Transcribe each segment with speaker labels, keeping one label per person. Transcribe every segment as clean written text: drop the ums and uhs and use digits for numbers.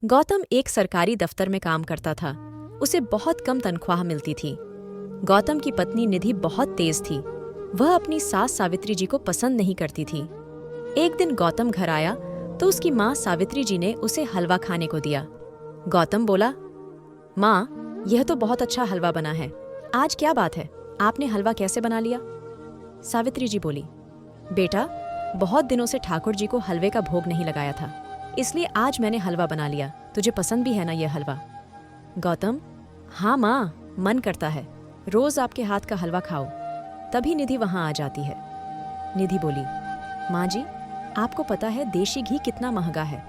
Speaker 1: गौतम एक सरकारी दफ्तर में काम करता था। उसे बहुत कम तनख्वाह मिलती थी। गौतम की पत्नी निधि बहुत तेज थी। वह अपनी सास सावित्री जी को पसंद नहीं करती थी। एक दिन गौतम घर आया तो उसकी माँ सावित्री जी ने उसे हलवा खाने को दिया। गौतम बोला, माँ, यह तो बहुत अच्छा हलवा बना है। आज क्या बात है, आपने हलवा कैसे बना लिया? सावित्री जी बोली, बेटा, बहुत दिनों से ठाकुर जी को हलवे का भोग नहीं लगाया था, इसलिए आज मैंने हलवा बना लिया। तुझे पसंद भी है ना यह हलवा? गौतम, हाँ माँ, मन करता है, रोज आपके हाथ का हलवा खाओ। तभी निधि वहां आ जाती है। निधि बोली, माँ जी, आपको पता है देशी घी कितना महंगा है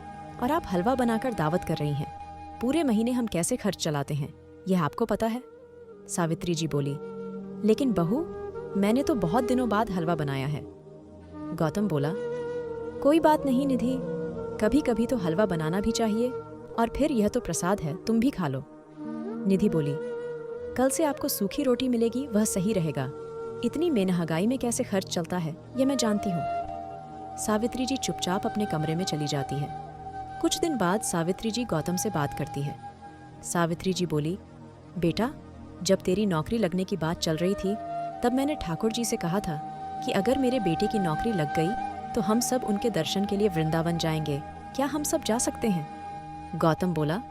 Speaker 1: और आप हलवा बनाकर दावत कर रही हैं। पूरे महीने हम कैसे खर्च चलाते हैं, यह आपको पता है? सावित्री जी बोली, लेकिन बहू, मैंने तो बहुत दिनों बाद हलवा बनाया है। गौतम बोला, कोई बात नहीं निधि, कभी कभी तो हलवा बनाना भी चाहिए, और फिर यह तो प्रसाद है, तुम भी खा लो। निधि बोली, कल से आपको सूखी रोटी मिलेगी, वह सही रहेगा। इतनी महंगाई में कैसे खर्च चलता है, यह मैं जानती हूँ। सावित्री जी चुपचाप अपने कमरे में चली जाती है। कुछ दिन बाद सावित्री जी गौतम से बात करती है। सावित्री जी बोली, बेटा, जब तेरी नौकरी लगने की बात चल रही थी, तब मैंने ठाकुर जी से कहा था कि अगर मेरे बेटे की नौकरी लग गई तो हम सब उनके दर्शन के लिए वृंदावन जाएंगे। क्या हम सब जा सकते हैं? गौतम बोला,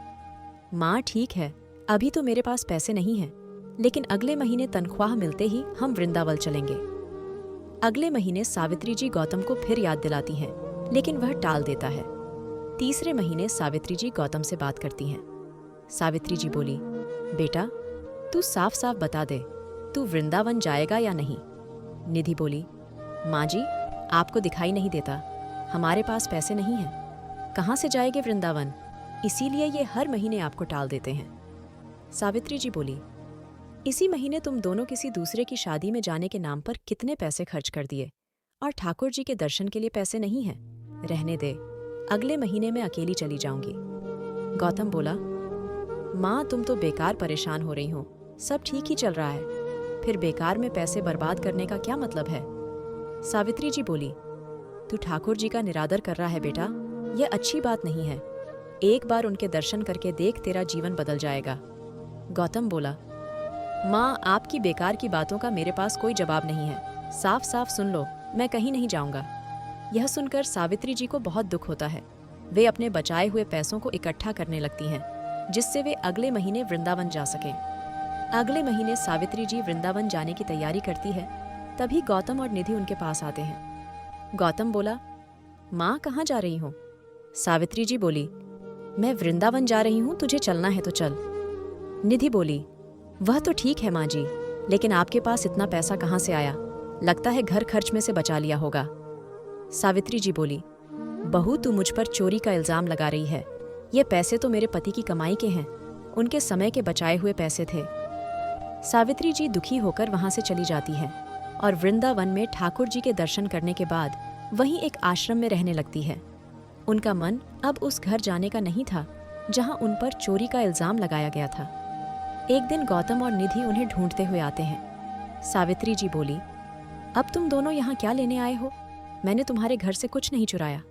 Speaker 1: माँ ठीक है, अभी तो मेरे पास पैसे नहीं हैं, लेकिन अगले महीने तनख्वाह मिलते ही हम वृंदावन चलेंगे। अगले महीने सावित्री जी गौतम को फिर याद दिलाती हैं, लेकिन वह टाल देता है। तीसरे महीने सावित्री जी गौतम से बात करती हैं। सावित्री जी बोली, बेटा, तू साफ साफ बता दे, तू वृंदावन जाएगा या नहीं? निधि बोली, माँ जी, आपको दिखाई नहीं देता, हमारे पास पैसे नहीं हैं, कहाँ से जाएंगे वृंदावन? इसीलिए ये हर महीने आपको टाल देते हैं। सावित्री जी बोली, इसी महीने तुम दोनों किसी दूसरे की शादी में जाने के नाम पर कितने पैसे खर्च कर दिए, और ठाकुर जी के दर्शन के लिए पैसे नहीं हैं। रहने दे, अगले महीने मैं अकेली चली जाऊंगी। गौतम बोला, माँ, तुम तो बेकार परेशान हो रही हो, सब ठीक ही चल रहा है, फिर बेकार में पैसे बर्बाद करने का क्या मतलब है? सावित्री जी बोली, तू ठाकुर जी का निरादर कर रहा है बेटा, यह अच्छी बात नहीं है। एक बार उनके दर्शन करके देख, तेरा जीवन बदल जाएगा। गौतम बोला, माँ, आपकी बेकार की बातों का मेरे पास कोई जवाब नहीं है, साफ साफ सुन लो, मैं कहीं नहीं जाऊंगा। यह सुनकर सावित्री जी को बहुत दुख होता है। वे अपने बचाए हुए पैसों को इकट्ठा करने लगती हैं, जिससे वे अगले महीने वृंदावन जा सकें। अगले महीने सावित्री जी वृंदावन जाने की तैयारी करती है। तभी गौतम और निधि उनके पास आते हैं। गौतम बोला, माँ, कहाँ जा रही हो? सावित्री जी बोली, मैं वृंदावन जा रही हूँ, तुझे चलना है तो चल। निधि बोली, वह तो ठीक है माँ जी, लेकिन आपके पास इतना पैसा कहाँ से आया? लगता है घर खर्च में से बचा लिया होगा। सावित्री जी बोली, बहू, तू मुझ पर चोरी का इल्जाम लगा रही है। ये पैसे तो मेरे पति की कमाई के हैं, उनके समय के बचाए हुए पैसे थे। सावित्री जी दुखी होकर वहां से चली जाती है और वृंदावन में ठाकुर जी के दर्शन करने के बाद वहीं एक आश्रम में रहने लगती है। उनका मन अब उस घर जाने का नहीं था जहां उन पर चोरी का इल्जाम लगाया गया था। एक दिन गौतम और निधि उन्हें ढूंढते हुए आते हैं। सावित्री जी बोली, अब तुम दोनों यहाँ क्या लेने आए हो? मैंने तुम्हारे घर से कुछ नहीं चुराया।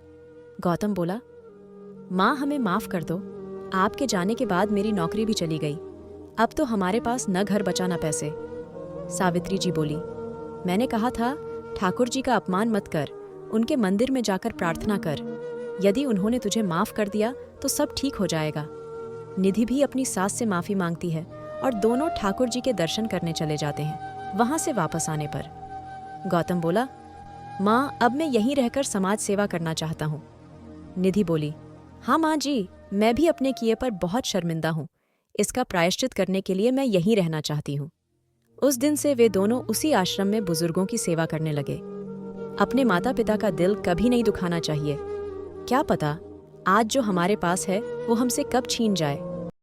Speaker 1: गौतम बोला, माँ, हमें माफ कर दो, आपके जाने के बाद मेरी नौकरी भी चली गई, अब तो हमारे पास न घर बचा न पैसे। सावित्री जी बोली, मैंने कहा था ठाकुर जी का अपमान मत कर, उनके मंदिर में जाकर प्रार्थना कर, यदि उन्होंने तुझे माफ कर दिया तो सब ठीक हो जाएगा। निधि भी अपनी सास से माफी मांगती है और दोनों ठाकुर जी के दर्शन करने चले जाते हैं। वहां से वापस आने पर गौतम बोला, माँ, अब मैं यहीं रहकर समाज सेवा करना चाहता हूँ। निधि बोली, हाँ माँ जी, मैं भी अपने किए पर बहुत शर्मिंदा हूँ, इसका प्रायश्चित करने के लिए मैं यहीं रहना चाहती हूँ। उस दिन से वे दोनों उसी आश्रम में बुजुर्गों की सेवा करने लगे। अपने माता पिता का दिल कभी नहीं दुखाना चाहिए। क्या पता आज जो हमारे पास है वो हमसे कब छीन जाए।